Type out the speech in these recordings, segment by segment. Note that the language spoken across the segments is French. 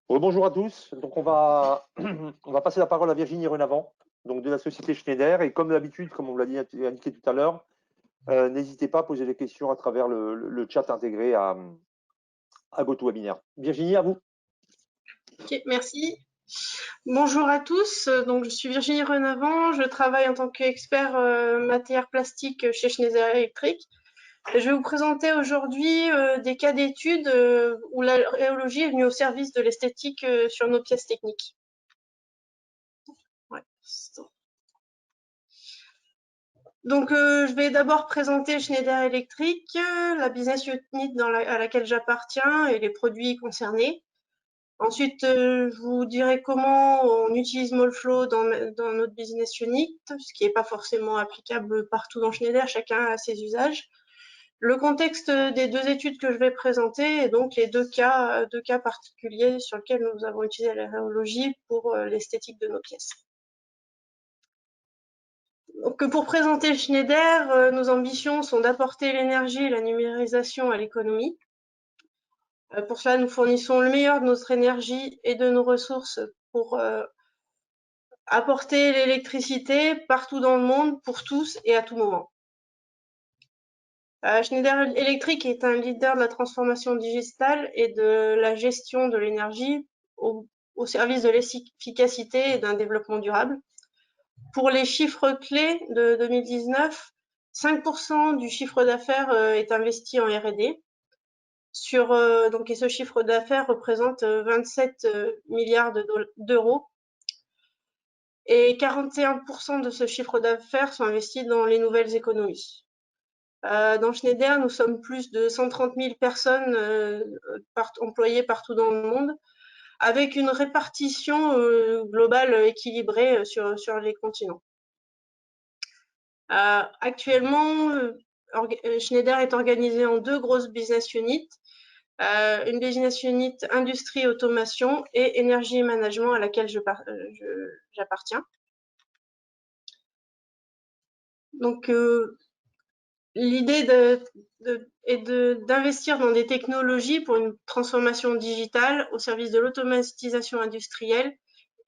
Bonjour à tous. Donc on va passer la parole à Virginie Renavant, donc de la société Schneider. Et comme d'habitude, comme on l'a indiqué tout à l'heure, n'hésitez pas à poser des questions à travers le chat intégré à GoToWebinar. Virginie, à vous. Ok, merci. Bonjour à tous. Donc, je suis Virginie Renavant. Je travaille en tant qu'expert matière plastique chez Schneider Electric. Et je vais vous présenter aujourd'hui des cas d'études où la rhéologie est venue au service de l'esthétique sur nos pièces techniques. Ouais. Donc, je vais d'abord présenter Schneider Electric, la business unit à laquelle j'appartiens et les produits concernés. Ensuite, je vous dirai comment on utilise Molflow dans notre business unit, ce qui n'est pas forcément applicable partout dans Schneider, chacun a ses usages. Le contexte des deux études que je vais présenter et donc les deux cas particuliers sur lesquels nous avons utilisé la rhéologie pour l'esthétique de nos pièces. Donc, pour présenter Schneider, nos ambitions sont d'apporter l'énergie et la numérisation à l'économie. Pour cela, nous fournissons le meilleur de notre énergie et de nos ressources pour apporter l'électricité partout dans le monde, pour tous et à tout moment. Schneider Electric est un leader de la transformation digitale et de la gestion de l'énergie au service de l'efficacité et d'un développement durable. Pour les chiffres clés de 2019, 5% du chiffre d'affaires est investi en R&D. Et ce chiffre d'affaires représente 27 milliards d'euros. Et 41% de ce chiffre d'affaires sont investis dans les nouvelles économies. Dans Schneider, nous sommes plus de 130 000 personnes employées partout dans le monde, avec une répartition globale équilibrée sur les continents. Actuellement, Schneider est organisé en deux grosses business units. Une business unit industrie automation et énergie et management à laquelle j'appartiens. Donc, l'idée est d'investir dans des technologies pour une transformation digitale au service de l'automatisation industrielle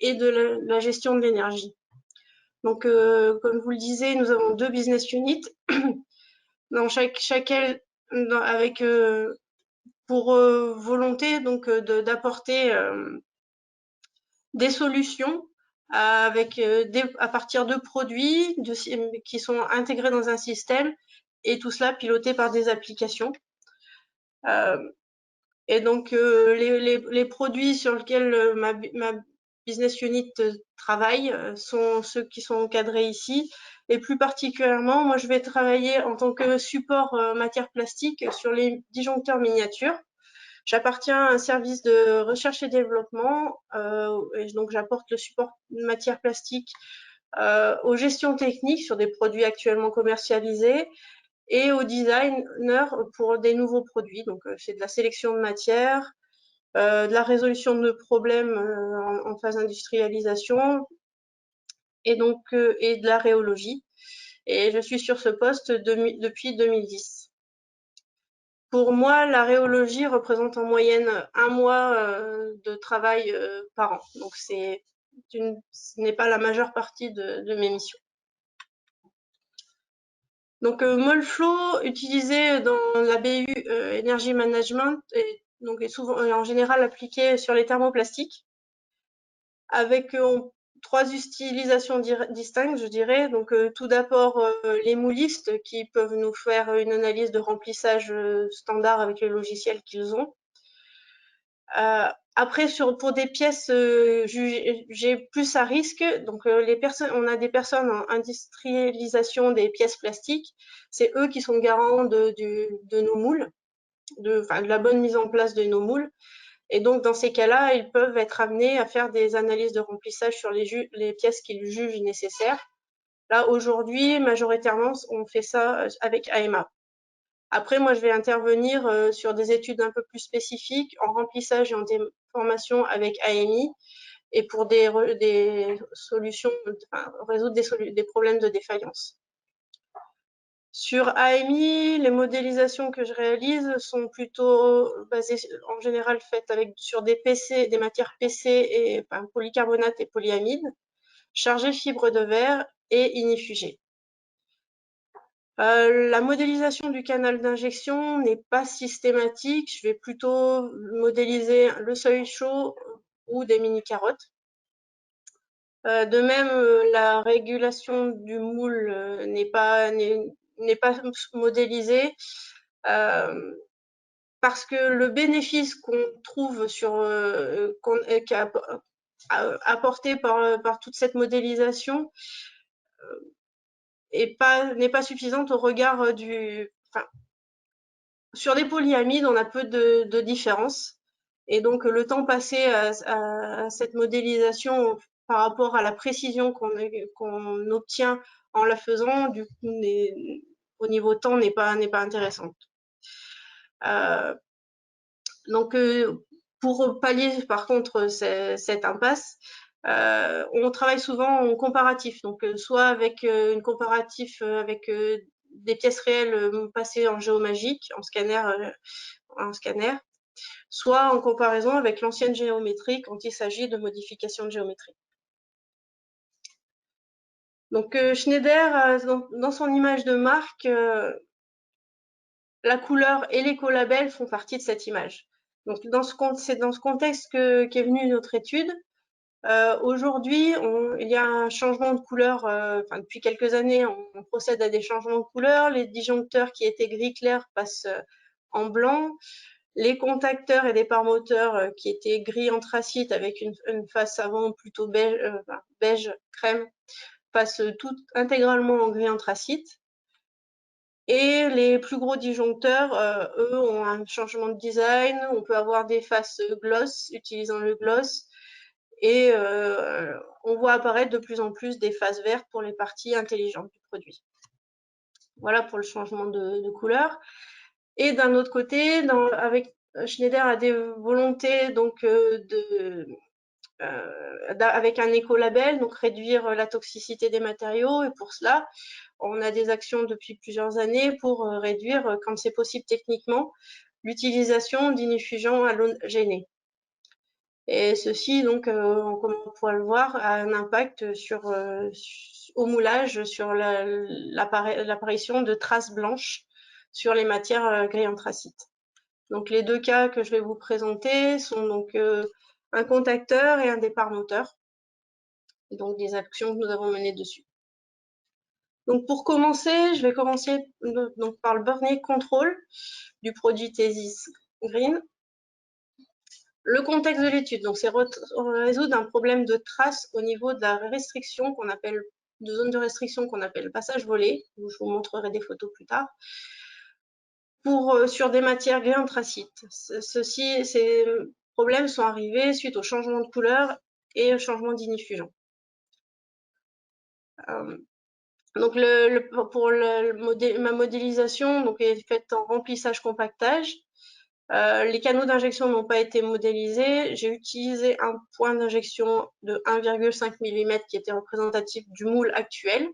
et de la gestion de l'énergie. Donc, comme vous le disiez, nous avons deux business units, dans chacune avec pour volonté donc d'apporter des solutions à partir de produits qui sont intégrés dans un système et tout cela piloté par des applications. Et donc, les produits sur lesquels ma business unit travaille sont ceux qui sont encadrés ici. Et plus particulièrement, moi, je vais travailler en tant que support matière plastique sur les disjoncteurs miniatures. J'appartiens à un service de recherche et développement, et donc j'apporte le support de matière plastique aux gestions techniques sur des produits actuellement commercialisés et aux designers pour des nouveaux produits. Donc, c'est de la sélection de matière, de la résolution de problèmes en phase d'industrialisation et donc et de la rhéologie. Et je suis sur ce poste depuis 2010. Pour moi, la rhéologie représente en moyenne un mois de travail par an. Donc, ce n'est pas la majeure partie de mes missions. Donc, Molflow, utilisé dans la BU Energy Management, est souvent, en général appliqué sur les thermoplastiques, avec trois utilisations distinctes, je dirais. Donc, tout d'abord, les moulistes qui peuvent nous faire une analyse de remplissage standard avec les logiciels qu'ils ont. Après, pour des pièces jugées plus à risque, donc on a des personnes en industrialisation des pièces plastiques. C'est eux qui sont garants de nos moules, de la bonne mise en place de nos moules. Et donc, dans ces cas-là, ils peuvent être amenés à faire des analyses de remplissage sur les pièces qu'ils jugent nécessaires. Là, aujourd'hui, majoritairement, on fait ça avec AMA. Après, moi, je vais intervenir sur des études un peu plus spécifiques en remplissage et en déformation avec AMI et pour des solutions, résoudre des problèmes de défaillance. Sur AMI, les modélisations que je réalise sont plutôt basées, en général, faites sur des PC, des matières PC et polycarbonate et polyamide, chargées fibres de verre et ignifugées. La modélisation du canal d'injection n'est pas systématique. Je vais plutôt modéliser le seuil chaud ou des mini-carottes. De même, la régulation du moule n'est pas modélisée parce que le bénéfice qu'on trouve qui est apporté par toute cette modélisation n'est pas suffisante au regard sur des polyamides, on a peu de différence. Et donc, le temps passé à cette modélisation par rapport à la précision qu'on obtient en la faisant, du coup, au niveau temps, n'est pas intéressante. Donc, pour pallier par contre cette impasse, on travaille souvent en comparatif. Donc, soit avec une comparatif avec des pièces réelles passées en géomagique, en scanner, soit en comparaison avec l'ancienne géométrie quand il s'agit de modification de géométrie. Donc Schneider, dans son image de marque, la couleur et l'écolabel font partie de cette image. Donc c'est dans ce contexte qu'est venue notre étude. Aujourd'hui, il y a un changement de couleur. Depuis quelques années, on procède à des changements de couleur. Les disjoncteurs qui étaient gris clair passent en blanc. Les contacteurs et départs moteurs qui étaient gris anthracite avec une face avant plutôt beige crème passent tout intégralement en gris anthracite. Et les plus gros disjoncteurs, eux, ont un changement de design. On peut avoir des faces gloss utilisant le gloss. Et on voit apparaître de plus en plus des faces vertes pour les parties intelligentes du produit. Voilà pour le changement de couleur. Et d'un autre côté, avec Schneider a des volontés donc avec un écolabel, donc réduire la toxicité des matériaux. Et pour cela, on a des actions depuis plusieurs années pour réduire, quand c'est possible techniquement, l'utilisation d'inifugents halogénés. Et ceci, donc, comme on pourra le voir, a un impact au moulage, sur l'apparition de traces blanches sur les matières gris anthracite. Donc, les deux cas que je vais vous présenter sont donc un contacteur et un départ moteur. Et donc, des actions que nous avons menées dessus. Donc, pour commencer, je vais commencer donc, par le burn control du produit Thesis Green. Le contexte de l'étude, donc c'est résoudre un problème de trace au niveau de la restriction de zone de restriction qu'on appelle passage volé. Je vous montrerai des photos plus tard. Sur des matières gris anthracite. Ces problèmes sont arrivés suite au changement de couleur et au changement d'inifugent. Donc ma modélisation donc, est faite en remplissage-compactage. Les canaux d'injection n'ont pas été modélisés. J'ai utilisé un point d'injection de 1,5 mm qui était représentatif du moule actuel.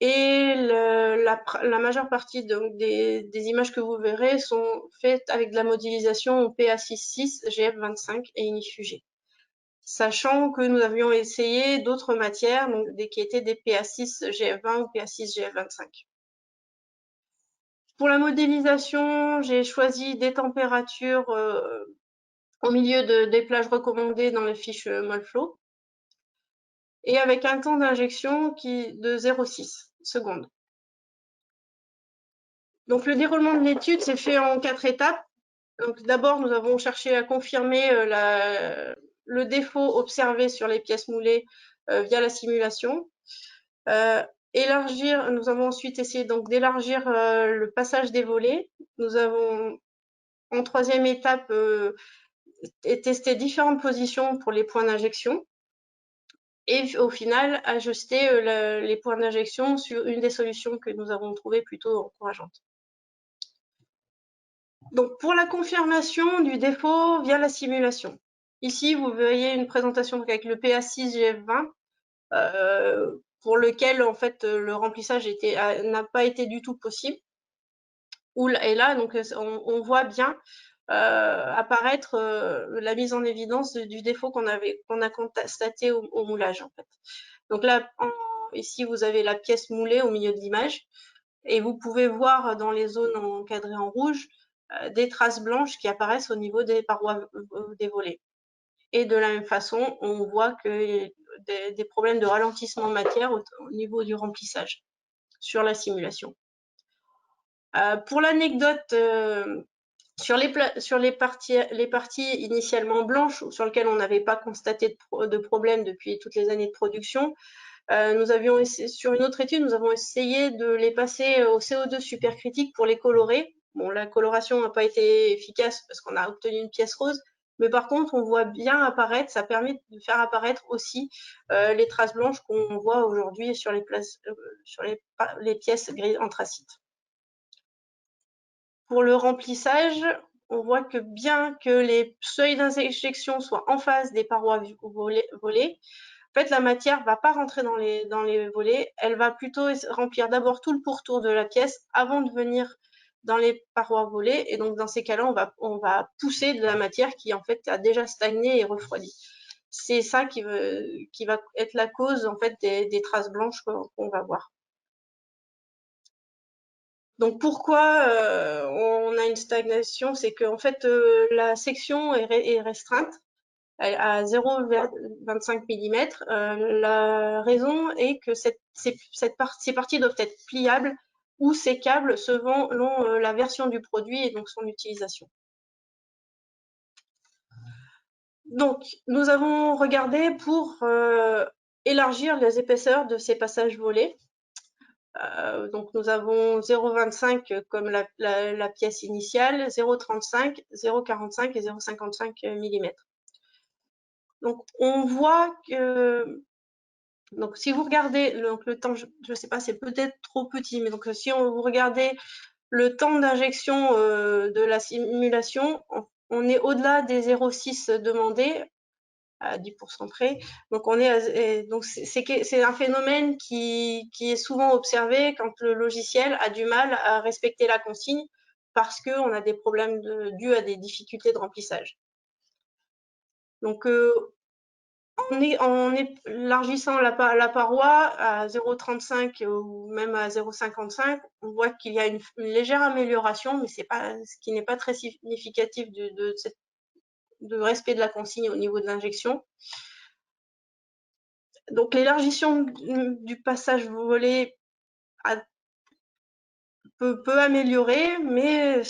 Et la majeure partie donc, des images que vous verrez sont faites avec de la modélisation PA66, GF25 et ignifugé. Sachant que nous avions essayé d'autres matières donc, qui étaient des PA6 GF20 ou PA6 GF25. Pour la modélisation, j'ai choisi des températures au milieu des plages recommandées dans les fiches Molflow et avec un temps d'injection de 0,6 secondes. Donc le déroulement de l'étude s'est fait en 4 étapes. Donc d'abord, nous avons cherché à confirmer le défaut observé sur les pièces moulées via la simulation. Nous avons ensuite essayé donc d'élargir le passage des volets. Nous avons en troisième étape testé différentes positions pour les points d'injection et au final ajuster les points d'injection sur une des solutions que nous avons trouvées plutôt encourageantes. Donc pour la confirmation du défaut via la simulation. Ici, vous voyez une présentation avec le PA6 GF20 pour lequel en fait le remplissage n'a pas été du tout possible. Et là, donc, on voit bien apparaître la mise en évidence du défaut qu'on a constaté au moulage en fait. Donc là, ici, vous avez la pièce moulée au milieu de l'image et vous pouvez voir dans les zones encadrées en rouge des traces blanches qui apparaissent au niveau des parois des volets. Et de la même façon, on voit que des problèmes de ralentissement matière au niveau du remplissage sur la simulation. Pour l'anecdote, sur les parties initialement blanches sur lesquelles on n'avait pas constaté de problème depuis toutes les années de production, sur une autre étude, nous avons essayé de les passer au CO2 supercritique pour les colorer. Bon, la coloration n'a pas été efficace parce qu'on a obtenu une pièce rose, mais par contre, on voit bien apparaître, ça permet de faire apparaître aussi les traces blanches qu'on voit aujourd'hui sur les pièces grises anthracites. Pour le remplissage, on voit que bien que les seuils d'injection soient en face des parois volées, en fait, la matière ne va pas rentrer dans les volets, elle va plutôt remplir d'abord tout le pourtour de la pièce avant de venir dans les parois volées. Et donc, dans ces cas-là, on va pousser de la matière qui, en fait, a déjà stagné et refroidi. C'est ça qui va être la cause, en fait, des traces blanches qu'on va voir. Donc pourquoi on a une stagnation? C'est qu'en fait la section est restreinte à 0,25 mm. La raison est que ces parties doivent être pliables ou sécables selon la version du produit et donc son utilisation. Donc nous avons regardé pour élargir les épaisseurs de ces passages volés. Donc nous avons 0,25 comme la pièce initiale, 0,35, 0,45 et 0,55 mm. Donc on voit que, donc si vous regardez le temps, je ne sais pas, c'est peut-être trop petit, mais donc si vous regardez le temps d'injection de la simulation, on est au-delà des 0,6 demandés à 10% près. Donc c'est un phénomène qui est souvent observé quand le logiciel a du mal à respecter la consigne parce qu'on a des problèmes dus à des difficultés de remplissage. Donc en élargissant la paroi à 0,35 ou même à 0,55, on voit qu'il y a une légère amélioration, mais ce qui n'est pas très significatif de respect de la consigne au niveau de l'injection. Donc l'élargissement du passage volé peut améliorer, mais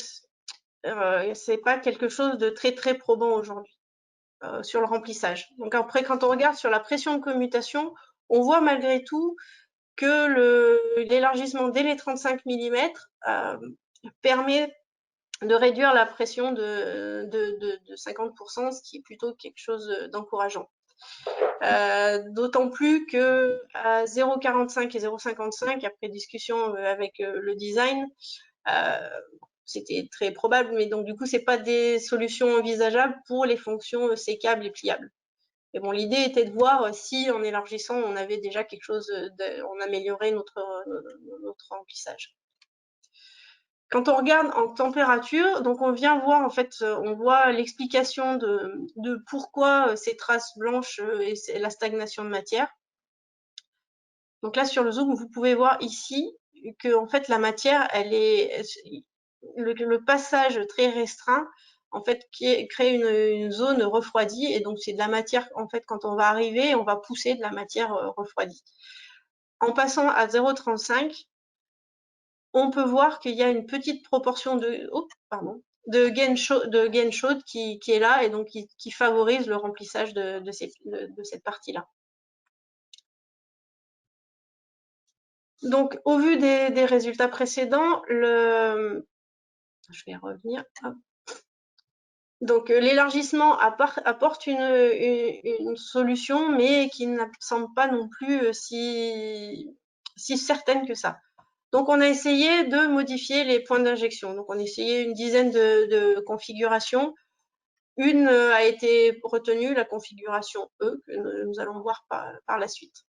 c'est pas quelque chose de très très probant aujourd'hui sur le remplissage. Donc après, quand on regarde sur la pression de commutation, on voit malgré tout que l'élargissement dès les 35 mm permet de réduire la pression de 50%, ce qui est plutôt quelque chose d'encourageant. D'autant plus que à 0,45 et 0,55, après discussion avec le design, c'était très probable, mais donc du coup, c'est pas des solutions envisageables pour les fonctions sécables et pliables. Mais bon, l'idée était de voir si en élargissant, on avait déjà quelque chose, on améliorait notre remplissage. Quand on regarde en température, donc on vient voir en fait, on voit l'explication de pourquoi ces traces blanches et la stagnation de matière. Donc là sur le zoom, vous pouvez voir ici que en fait la matière, le passage très restreint en fait crée une zone refroidie et donc c'est de la matière en fait quand on va arriver, on va pousser de la matière refroidie. En passant à 0,35, on peut voir qu'il y a une petite proportion de gaine chaude qui est là et donc qui favorise le remplissage de cette partie-là. Donc, au vu des résultats précédents, je vais revenir. Donc, l'élargissement apporte une solution, mais qui ne semble pas non plus si certaine que ça. Donc, on a essayé de modifier les points d'injection. Donc, on a essayé une dizaine de configurations. Une a été retenue, la configuration E, que nous allons voir par la suite.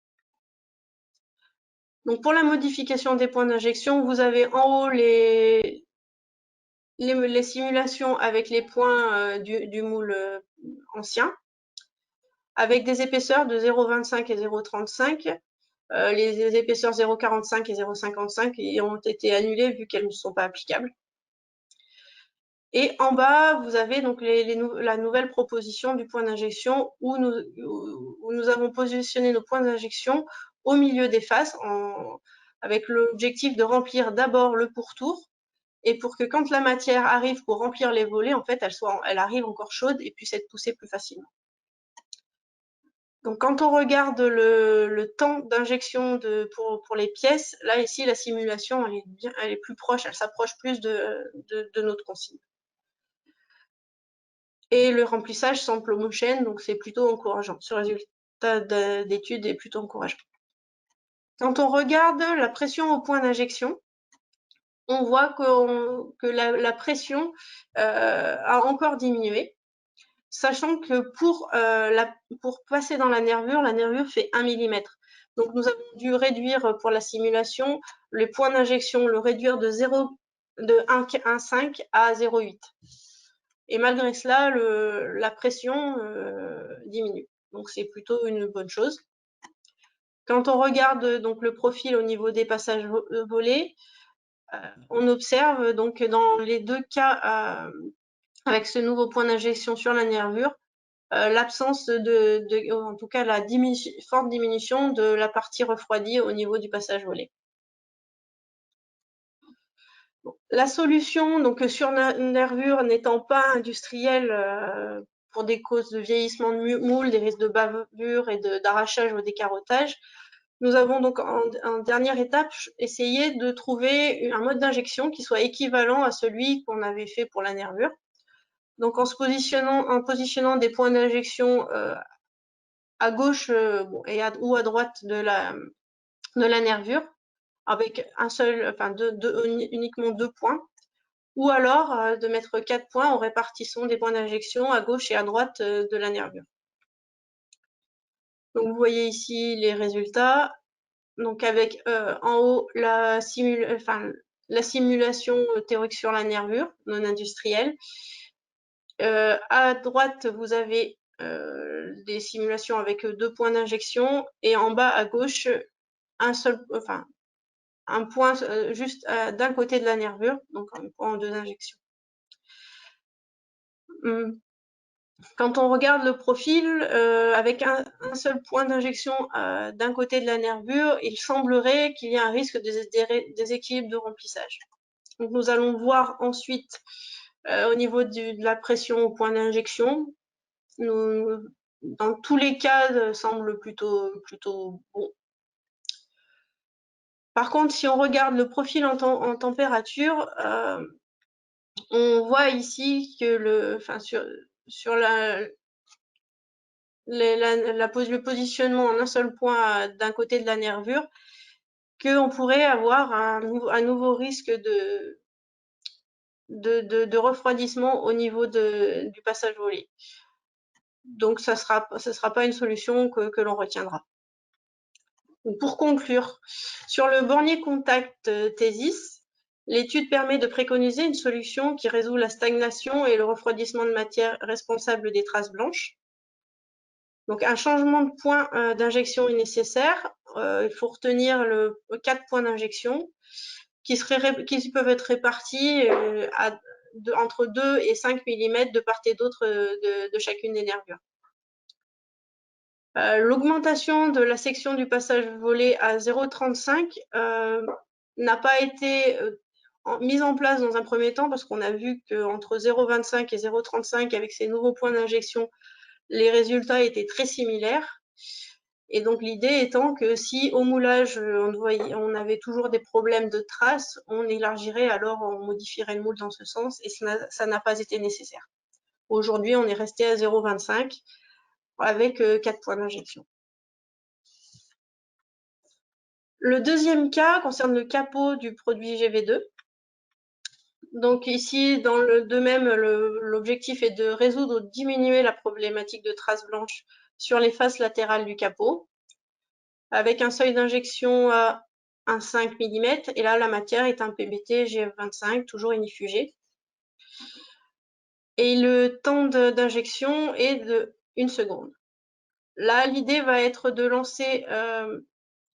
Donc pour la modification des points d'injection, vous avez en haut les simulations avec les points du moule ancien, avec des épaisseurs de 0,25 et 0,35. Les épaisseurs 0,45 et 0,55 ont été annulées vu qu'elles ne sont pas applicables. Et en bas, vous avez donc la nouvelle proposition du point d'injection où nous avons positionné nos points d'injection au milieu des faces avec l'objectif de remplir d'abord le pourtour et pour que quand la matière arrive pour remplir les volets, en fait, elle arrive encore chaude et puisse être poussée plus facilement. Donc quand on regarde le temps d'injection pour les pièces, là ici la simulation elle est plus proche, elle s'approche plus de notre consigne. Et le remplissage sans plow motion, donc c'est plutôt encourageant. Ce résultat d'étude est plutôt encourageant. Quand on regarde la pression au point d'injection, on voit que la pression a encore diminué, sachant que pour passer dans la nervure fait 1 mm. Donc nous avons dû réduire pour la simulation le point d'injection, le réduire de 1,5 à 0,8. Et malgré cela, la pression diminue. Donc c'est plutôt une bonne chose. Quand on regarde donc le profil au niveau des passages volés, on observe donc dans les deux cas avec ce nouveau point d'injection sur la nervure, l'absence en tout cas la forte diminution de la partie refroidie au niveau du passage volé. La solution, donc sur nervure n'étant pas industrielle pour des causes de vieillissement de moule, des risques de bavure et d'arrachage ou décarottage, nous avons donc en dernière étape essayé de trouver un mode d'injection qui soit équivalent à celui qu'on avait fait pour la nervure. Donc en positionnant des points d'injection à gauche ou à droite de la nervure, avec uniquement 2 points, ou alors de mettre 4 points en répartissant des points d'injection à gauche et à droite de la nervure. Donc vous voyez ici les résultats. Donc avec en haut la simulation théorique sur la nervure non industrielle. À droite, vous avez des simulations avec 2 points d'injection et en bas à gauche, un point juste d'un côté de la nervure, donc un point en 2 injections. Quand on regarde le profil, avec un seul point d'injection d'un côté de la nervure, il semblerait qu'il y ait un risque de déséquilibre de remplissage. Donc nous allons voir ensuite au niveau de la pression au point d'injection. Dans tous les cas, semble plutôt bon. Par contre, si on regarde le profil en température, on voit ici que sur le positionnement en un seul point d'un côté de la nervure, qu'on pourrait avoir un nouveau risque de refroidissement au niveau du passage volé. Donc, ça sera pas une solution que l'on retiendra. Donc, pour conclure, sur le bornier contact Thésis, l'étude permet de préconiser une solution qui résout la stagnation et le refroidissement de matière responsable des traces blanches. Donc, un changement de point d'injection est nécessaire. Il faut retenir 4 points d'injection qui peuvent être répartis entre 2 et 5 mm de part et d'autre de chacune des nervures. L'augmentation de la section du passage volé à 0,35 n'a pas été mise en place dans un premier temps parce qu'on a vu qu'entre 0,25 et 0,35 avec ces nouveaux points d'injection, les résultats étaient très similaires. Et donc l'idée étant que si au moulage on avait toujours des problèmes de traces, on élargirait alors, on modifierait le moule dans ce sens et ça n'a pas été nécessaire. Aujourd'hui, on est resté à 0,25 avec 4 points d'injection. Le deuxième cas concerne le capot du produit GV2. Donc ici, de même, l'objectif est de résoudre ou de diminuer la problématique de traces blanches sur les faces latérales du capot, avec un seuil d'injection à un 5 mm, et là la matière est un PBT GF25, toujours inifugé. Et le temps d'injection est de 1 seconde. Là, l'idée va être de lancer,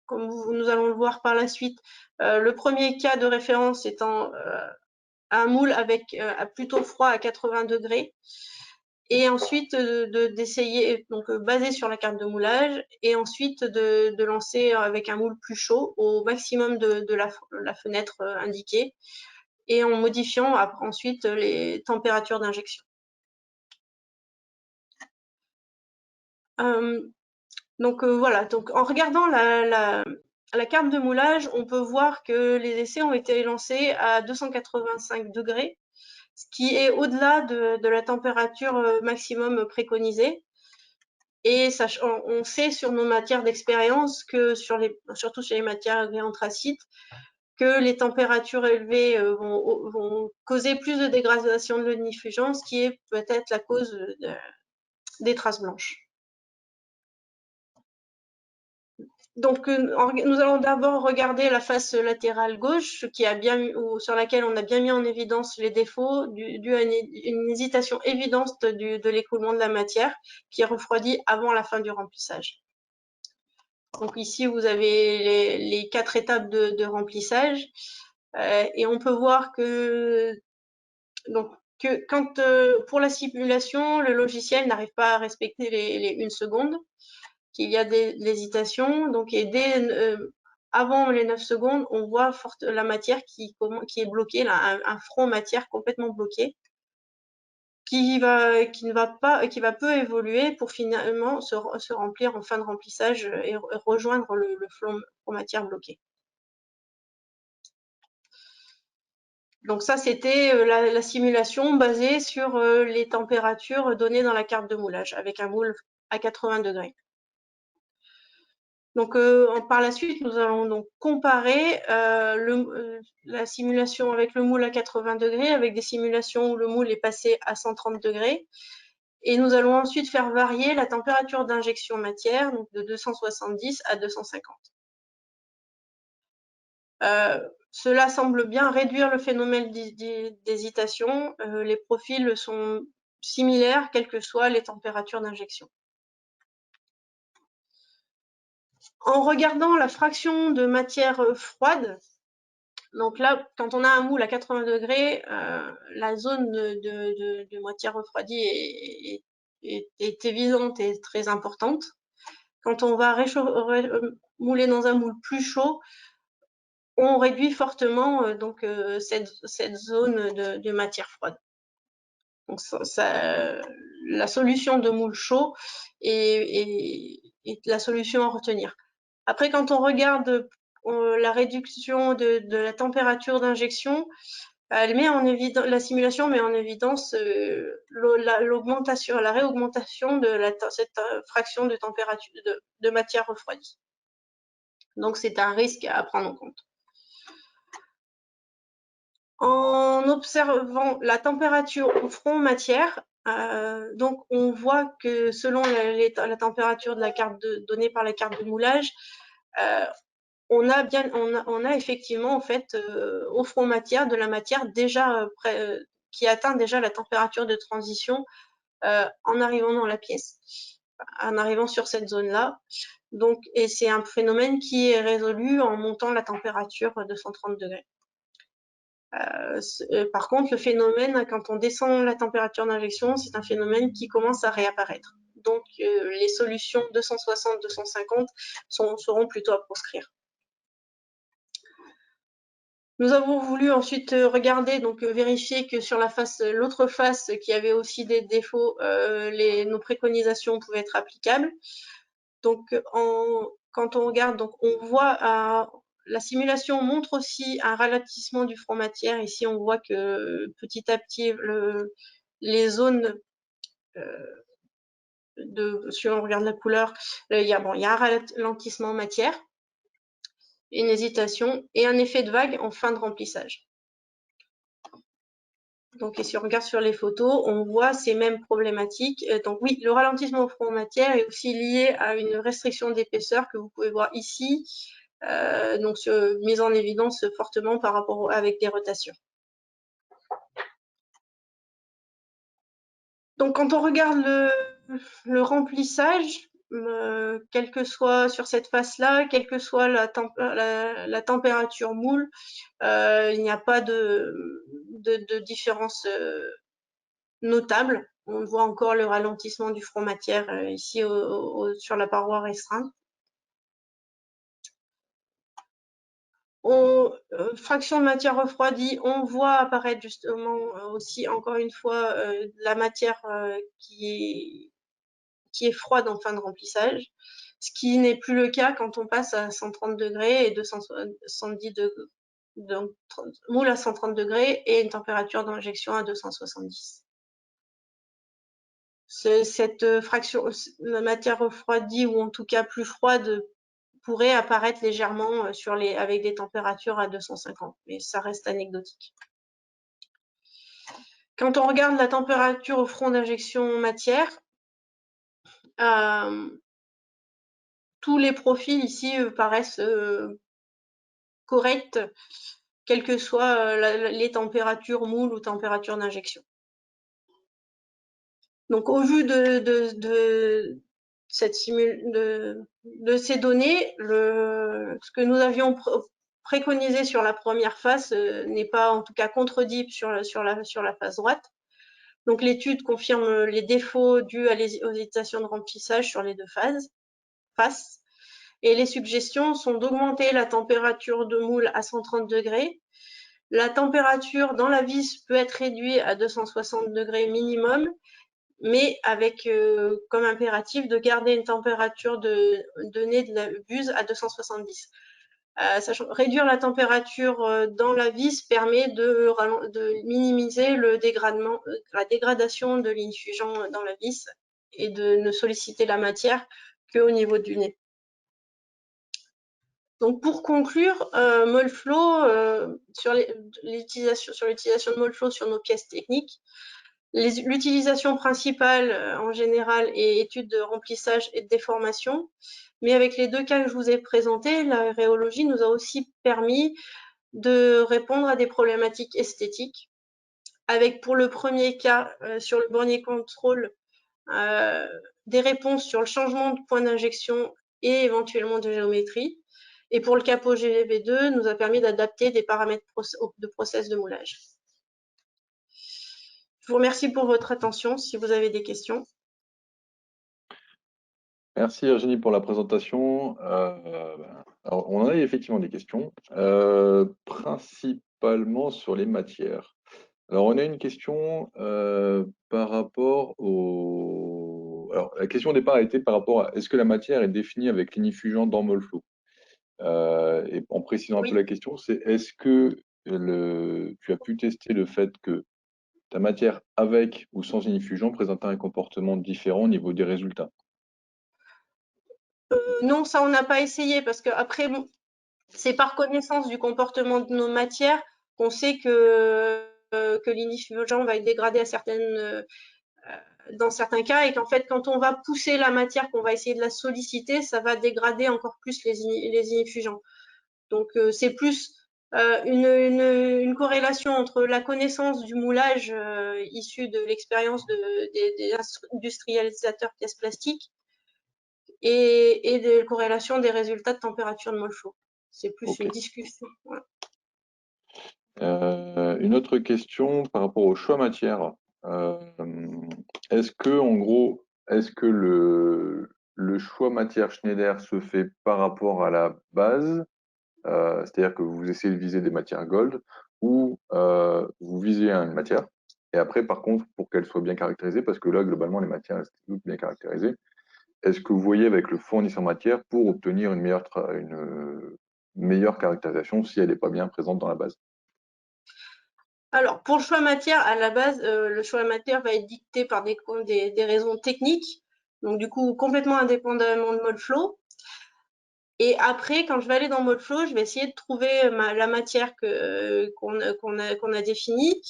comme nous allons le voir par la suite, le premier cas de référence étant un moule avec plutôt froid à 80 degrés, et ensuite d'essayer, donc basé sur la carte de moulage, et ensuite de lancer avec un moule plus chaud au maximum de la fenêtre indiquée, et en modifiant ensuite les températures d'injection. Donc voilà, donc en regardant la carte de moulage, on peut voir que les essais ont été lancés à 285 degrés, ce qui est au-delà de la température maximum préconisée. Et on sait sur nos matières d'expérience que surtout sur les matières à grès anthracite, que les températures élevées vont causer plus de dégradation de l'onifugence, qui est peut-être la cause des traces blanches. Donc, nous allons d'abord regarder la face latérale gauche, sur laquelle on a bien mis en évidence les défauts dus à une hésitation évidente de l'écoulement de la matière qui est refroidie avant la fin du remplissage. Donc ici, vous avez les 4 étapes de remplissage, et on peut voir que quand pour la simulation, le logiciel n'arrive pas à respecter les 1 seconde, qu'il y a de l'hésitation, donc avant les 9 secondes, on voit la matière qui est bloquée, là, un front matière complètement bloqué, qui va peu évoluer pour finalement se remplir en fin de remplissage et rejoindre le front matière bloqué. Donc ça, c'était la simulation basée sur les températures données dans la carte de moulage, avec un moule à 80 degrés. Donc, par la suite, nous allons donc comparer la simulation avec le moule à 80 degrés avec des simulations où le moule est passé à 130 degrés. Et nous allons ensuite faire varier la température d'injection matière, donc de 270 à 250. Cela semble bien réduire le phénomène d'hésitation. Les profils sont similaires, quelles que soient les températures d'injection. En regardant la fraction de matière froide, donc là, quand on a un moule à 80 degrés, la zone de matière refroidie est évidente et très importante. Quand on va mouler dans un moule plus chaud, on réduit fortement cette zone de matière froide. Donc la solution de moule chaud est la solution à retenir. Après, quand on regarde la réduction de la température d'injection, elle met en évidence, la simulation met en évidence la réaugmentation de cette fraction de température de matière refroidie. Donc, c'est un risque à prendre en compte. En observant la température au front matière, donc on voit que selon la température de la carte donnée par la carte de moulage, on a effectivement en fait au front matière de la matière déjà qui atteint déjà la température de transition en arrivant dans la pièce, en arrivant sur cette zone-là. Donc, et c'est un phénomène qui est résolu en montant la température de 130 degrés. Par contre, le phénomène, quand on descend la température d'injection, c'est un phénomène qui commence à réapparaître. Donc, les solutions 260-250 seront plutôt à proscrire. Nous avons voulu ensuite regarder, donc vérifier que sur l'autre face, qui avait aussi des défauts, nos préconisations pouvaient être applicables. Donc, quand on regarde, donc on voit la simulation montre aussi un ralentissement du front matière. Ici, on voit que petit à petit, les zones si on regarde la couleur, il y a un ralentissement matière, une hésitation et un effet de vague en fin de remplissage. Donc, et si on regarde sur les photos, on voit ces mêmes problématiques. Donc oui, le ralentissement au front matière est aussi lié à une restriction d'épaisseur que vous pouvez voir ici donc mise en évidence fortement par rapport avec des rotations. Donc quand on regarde le remplissage, quelle que soit sur cette face-là, quelle que soit la température moule, il n'y a pas de différence notable. On voit encore le ralentissement du front matière ici sur la paroi restreinte. Fraction de matière refroidie, on voit apparaître justement aussi encore une fois la matière qui est froide en fin de remplissage, ce qui n'est plus le cas quand on passe à 130 degrés et 270 degrés, donc moule à 130 degrés et une température d'injection à 270. Cette fraction, la matière refroidie ou en tout cas plus froide pourrait apparaître légèrement avec des températures à 250, mais ça reste anecdotique. Quand on regarde la température au front d'injection matière, tous les profils ici paraissent corrects, quelles que soient les températures moule ou température d'injection. Donc au vu de ces données, ce que nous avions préconisé sur la première face n'est pas en tout cas contredit sur la face droite. Donc l'étude confirme les défauts dus aux hésitations de remplissage sur les deux faces. Et les suggestions sont d'augmenter la température de moule à 130 degrés. La température dans la vis peut être réduite à 260 degrés minimum, mais avec comme impératif de garder une température de nez de la buse à 270. Réduire la température dans la vis permet de minimiser la dégradation de l'infusion dans la vis et de ne solliciter la matière qu'au niveau du nez. Donc pour conclure, MoldFlow, sur l'utilisation de MoldFlow sur nos pièces techniques, l'utilisation principale en général est étude de remplissage et de déformation, mais avec les deux cas que je vous ai présentés, la rhéologie nous a aussi permis de répondre à des problématiques esthétiques, avec pour le premier cas sur le bornier contrôle, des réponses sur le changement de point d'injection et éventuellement de géométrie. Et pour le capot GV2, nous a permis d'adapter des paramètres de process de moulage. Je vous remercie pour votre attention. Si vous avez des questions. Merci Virginie pour la présentation. Alors, on a effectivement des questions, principalement sur les matières. Alors, on a une question par rapport au... Alors, la question au départ a été par rapport à est-ce que la matière est définie avec l'inifugent dans MoldFlow? Et en précisant un peu la question, c'est est-ce que tu as pu tester le fait que ta matière avec ou sans inifugent présentait un comportement différent au niveau des résultats? Non, ça on n'a pas essayé parce que après, c'est par connaissance du comportement de nos matières qu'on sait que l'inifugent va être dégradé dans certains cas et qu'en fait, quand on va pousser la matière, qu'on va essayer de la solliciter, ça va dégrader encore plus les inifugents. Donc, c'est plus une corrélation entre la connaissance du moulage issu de l'expérience des industrialisateurs pièces plastiques et de corrélation des résultats de température de MoldFlow. C'est plus une discussion. Voilà. Une autre question par rapport au choix matière. Est-ce que le choix matière Schneider se fait par rapport à la base, c'est-à-dire que vous essayez de viser des matières gold, ou vous visez une matière, et après, par contre, pour qu'elle soit bien caractérisée, parce que là, globalement, les matières restent toutes bien caractérisées, est-ce que vous voyez avec le fournisseur matière pour obtenir une meilleure caractérisation si elle n'est pas bien présente dans la base? Alors, pour le choix matière, à la base, le choix matière va être dicté par des raisons techniques, donc du coup, complètement indépendamment de MoldFlow. Et après, quand je vais aller dans MoldFlow, je vais essayer de trouver la matière qu'on a définie.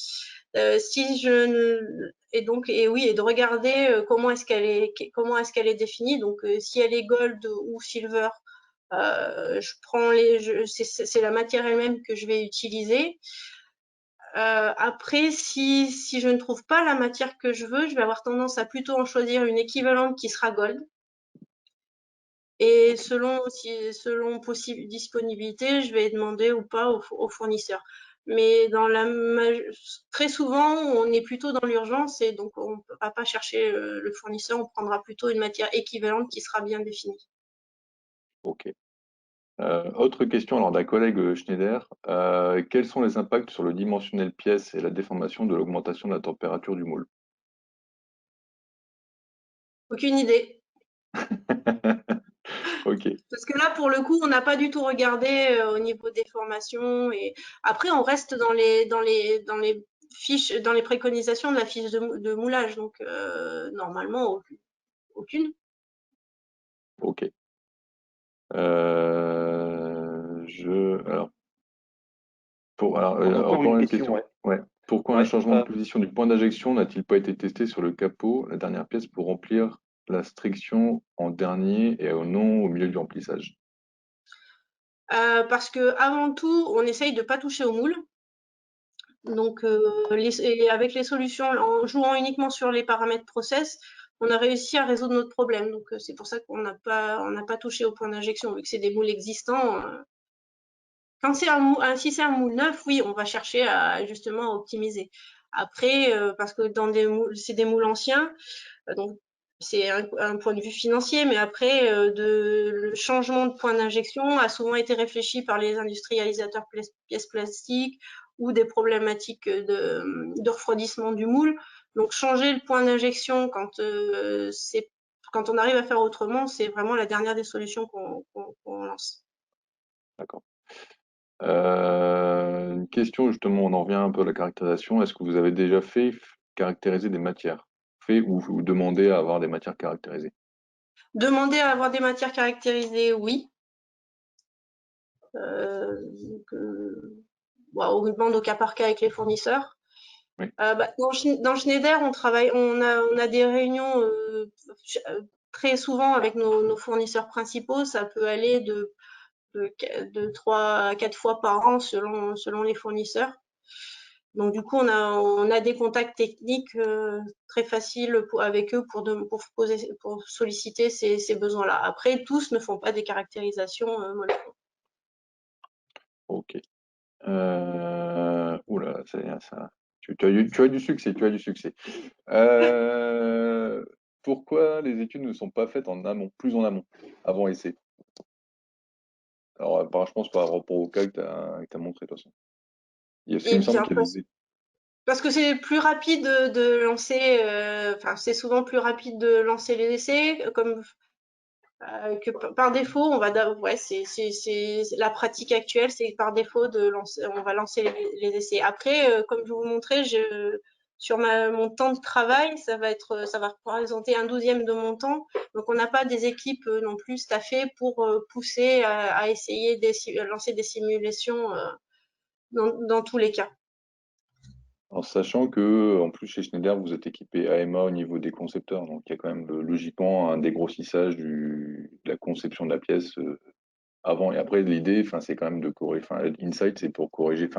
Et de regarder comment est-ce qu'elle est définie. Donc, si elle est gold ou silver, C'est la matière elle-même que je vais utiliser. Après, si je ne trouve pas la matière que je veux, je vais avoir tendance à plutôt en choisir une équivalente qui sera gold. Et selon possible disponibilité, je vais demander ou pas au fournisseur. Mais très souvent, on est plutôt dans l'urgence et donc on ne va pas chercher le fournisseur, on prendra plutôt une matière équivalente qui sera bien définie. Ok. Autre question alors d'un collègue Schneider. Quels sont les impacts sur le dimensionnel pièce et la déformation de l'augmentation de la température du moule? Aucune idée. Ok. Parce que là, pour le coup, on n'a pas du tout regardé au niveau des formations. Et après, on reste dans les fiches, dans les préconisations de la fiche de moulage. Donc, normalement, aucune. Ok. Encore Encore une une question, question. ouais. Ouais. Pourquoi un Ouais, changement de position du point d'injection n'a-t-il pas été testé sur le capot, la dernière pièce, pour remplir la striction en dernier et non au milieu du remplissage? Parce que avant tout, on essaye de pas toucher au moule. Donc, et avec les solutions, en jouant uniquement sur les paramètres process, on a réussi à résoudre notre problème. Donc, c'est pour ça qu'on n'a pas touché au point d'injection, vu que c'est des moules existants. Quand c'est si c'est un moule neuf, oui, on va chercher à justement optimiser. Après, parce que c'est des moules anciens, donc c'est un point de vue financier, mais après, le changement de point d'injection a souvent été réfléchi par les industrialisateurs pièces plastiques ou des problématiques de refroidissement du moule. Donc changer le point d'injection quand on arrive à faire autrement, c'est vraiment la dernière des solutions qu'on lance. D'accord. Une question, justement, on en revient un peu à la caractérisation. Est-ce que vous avez déjà fait caractériser des matières? Fait ou demandé à avoir des matières caractérisées? Demander à avoir des matières caractérisées, oui. On demande au cas par cas avec les fournisseurs. Oui. Dans Schneider, on a des réunions très souvent avec nos fournisseurs principaux. Ça peut aller de 3 à 4 fois par an selon les fournisseurs. Donc du coup, on a des contacts techniques très faciles avec eux pour solliciter ces besoins-là. Après, tous ne font pas des caractérisations molles. Ok. Oula, ça. Tu as du succès, tu as du succès. Pourquoi les études ne sont pas faites en amont, plus en amont, avant essai? Alors, je pense par rapport au cas que tu as montré, de toute façon. Parce qu'il Eh me semble bien, qu'il y a des... parce que c'est plus rapide de lancer, c'est souvent plus rapide de lancer les essais, comme que par défaut, c'est la pratique actuelle, c'est par défaut on va lancer les essais. Après, comme je vous montrais, sur mon temps de travail, ça va représenter un 12e de mon temps. Donc, on n'a pas des équipes non plus staffées pour pousser à essayer à lancer des simulations dans tous les cas. En sachant que, en plus, chez Schneider, vous êtes équipé AMA au niveau des concepteurs, donc il y a quand même logiquement un dégrossissage de la conception de la pièce avant et après. L'idée, c'est quand même de corriger. Insight, c'est pour corriger.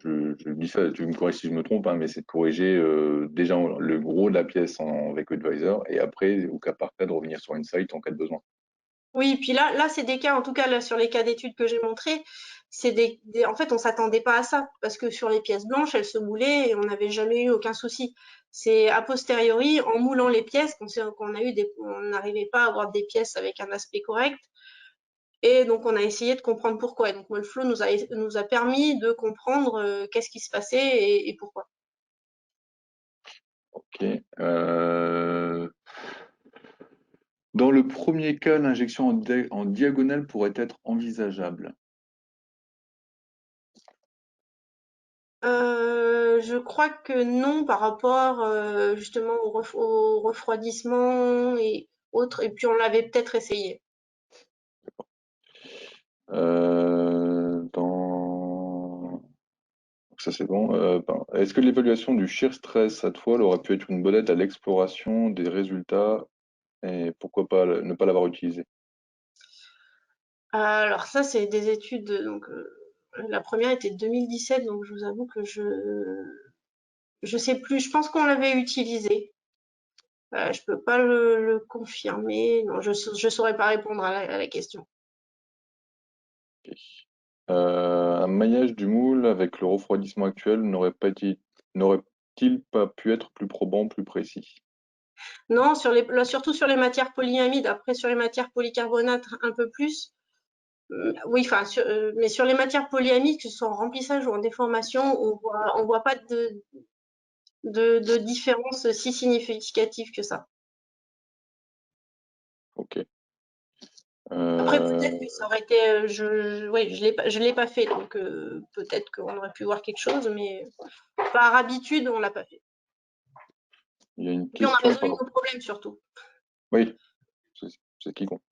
Je dis ça, tu me corriges si je me trompe, hein, mais c'est de corriger déjà le gros de la pièce avec Advisor et après, au cas par cas, de revenir sur Insight en cas de besoin. Oui, puis là, c'est des cas, en tout cas, là, sur les cas d'études que j'ai montrés, en fait, on s'attendait pas à ça, parce que sur les pièces blanches, elles se moulaient et on n'avait jamais eu aucun souci. C'est a posteriori, en moulant les pièces, on n'arrivait pas à avoir des pièces avec un aspect correct. Et donc, on a essayé de comprendre pourquoi. Et donc, Molflow nous a permis de comprendre qu'est-ce qui se passait et pourquoi. Ok. Dans le premier cas, l'injection en diagonale pourrait être envisageable. Je crois que non par rapport justement au refroidissement et autres. Et puis on l'avait peut-être essayé. Dans... Ça c'est bon. Est-ce que l'évaluation du shear stress à toile aurait pu être une bonne aide à l'exploration des résultats et pourquoi pas ne pas l'avoir utilisé? Alors ça, c'est des études, donc la première était de 2017, donc je vous avoue que je sais plus, je pense qu'on l'avait utilisé. Je peux pas le confirmer, non, je saurais pas répondre à la question. Ok. Un maillage du moule avec le refroidissement actuel n'aurait-il pas pu être plus probant, plus précis? Non, surtout sur les matières polyamides. Après, sur les matières polycarbonates, un peu plus. Oui, enfin, mais sur les matières polyamides, que ce soit en remplissage ou en déformation, on voit pas de différence si significative que ça. Ok. Après, peut-être que ça aurait été, oui, je l'ai pas fait, donc peut-être qu'on aurait pu voir quelque chose, mais par habitude, on l'a pas fait. Il y a une Et puis on a question résolu nos problèmes surtout. Oui, c'est ce qui compte.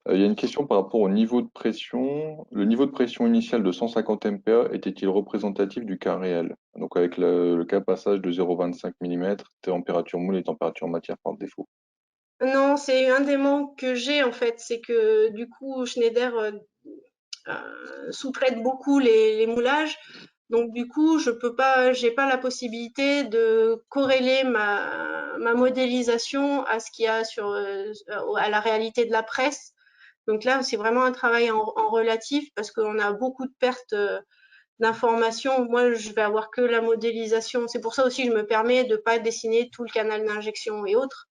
Il y a une question par rapport au niveau de pression. Le niveau de pression initial de 150 MPa était-il représentatif du cas réel? Donc avec le cas passage de 0,25 mm, température moule et température matière par défaut. Non, c'est un des manques que j'ai en fait, c'est que du coup Schneider sous-traite beaucoup les moulages. Donc du coup, j'ai pas la possibilité de corréler ma modélisation à ce qu'il y a à la réalité de la presse. Donc là, c'est vraiment un travail en relatif parce qu'on a beaucoup de pertes d'informations. Moi, je vais avoir que la modélisation. C'est pour ça aussi que je me permets de pas dessiner tout le canal d'injection et autres.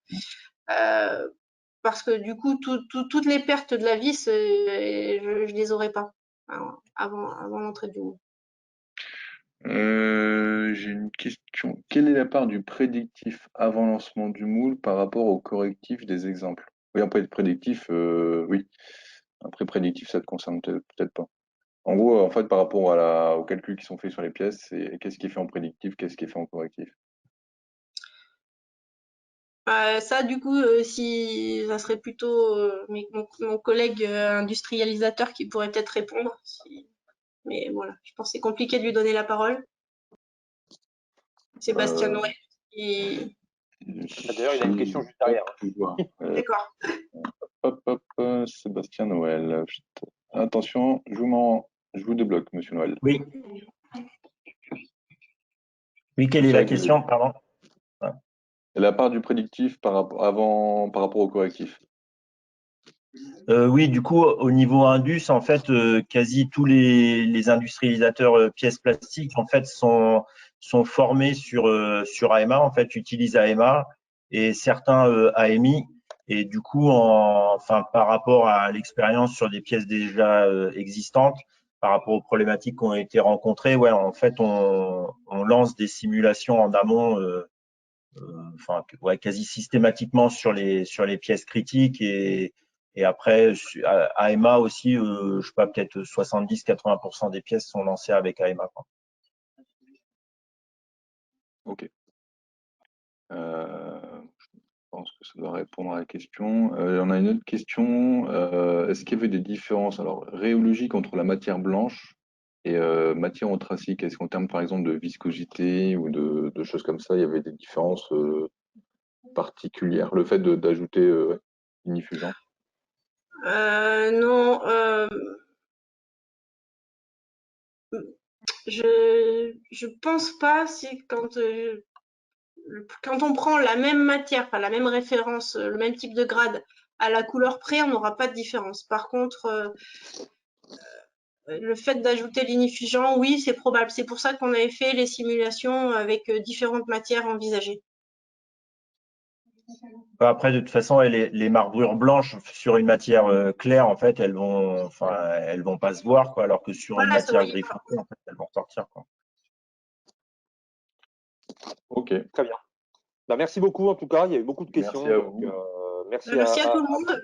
Parce que du coup, toutes les pertes de la vis, je les aurais pas avant l'entrée du moule. J'ai une question. Quelle est la part du prédictif avant lancement du moule par rapport au correctif des exemples? Oui, après prédictif, oui. Après prédictif, ça te concerne peut-être pas. En gros, en fait, par rapport aux calculs qui sont faits sur les pièces, c'est qu'est-ce qui est fait en prédictif, qu'est-ce qui est fait en correctif. Ça, du coup, si ça serait plutôt mon collègue industrialisateur qui pourrait peut-être répondre. Mais voilà, je pense que c'est compliqué de lui donner la parole. Sébastien Euh, Noël. D'ailleurs, il a une question juste derrière. D'accord. Sébastien Noël. Attention, je vous débloque, monsieur Noël. Oui. Oui, quelle est la question, pardon? La part du prédictif par rapport au correctif. Oui, du coup, au niveau Indus, en fait, quasi tous les industrialisateurs pièces plastiques, en fait, sont formés sur AMA, en fait, utilisent AMA et certains AMI. Et du coup, enfin, par rapport à l'expérience sur des pièces déjà existantes, par rapport aux problématiques qui ont été rencontrées, ouais, en fait, on lance des simulations en amont, enfin, ouais, quasi systématiquement sur les pièces critiques et après, AMA aussi, je sais pas, peut-être 70-80% des pièces sont lancées avec AMA. Ok. Je pense que ça doit répondre à la question. On a une autre question. Est-ce qu'il y avait des différences rhéologiques entre la matière blanche et matière anthracite? Est-ce qu'en termes, par exemple, de viscosité ou de choses comme ça, il y avait des différences particulière, le fait d'ajouter ignifugent? Non, je pense pas si quand on prend la même matière, enfin la même référence, le même type de grade à la couleur près, on n'aura pas de différence. Par contre, le fait d'ajouter l'inifugent, oui, c'est probable. C'est pour ça qu'on avait fait les simulations avec différentes matières envisagées. Après, de toute façon, les marbrures blanches sur une matière claire, en fait, elles vont pas se voir, quoi, alors que sur une Voilà, ça matière voyait gris pas. foncé, en fait, elles vont ressortir, quoi. Ok. Très bien. Bah, merci beaucoup en tout cas, il y a eu beaucoup de questions. Merci à donc, vous. merci Merci à tout le monde.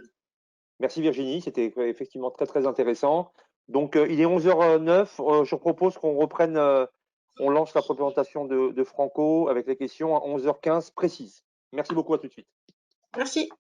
Merci Virginie, c'était effectivement très très intéressant. Donc il est 11h09, je propose qu'on reprenne, on lance la présentation de Franco avec les questions à 11h15 précises. Merci beaucoup, à tout de suite. Merci.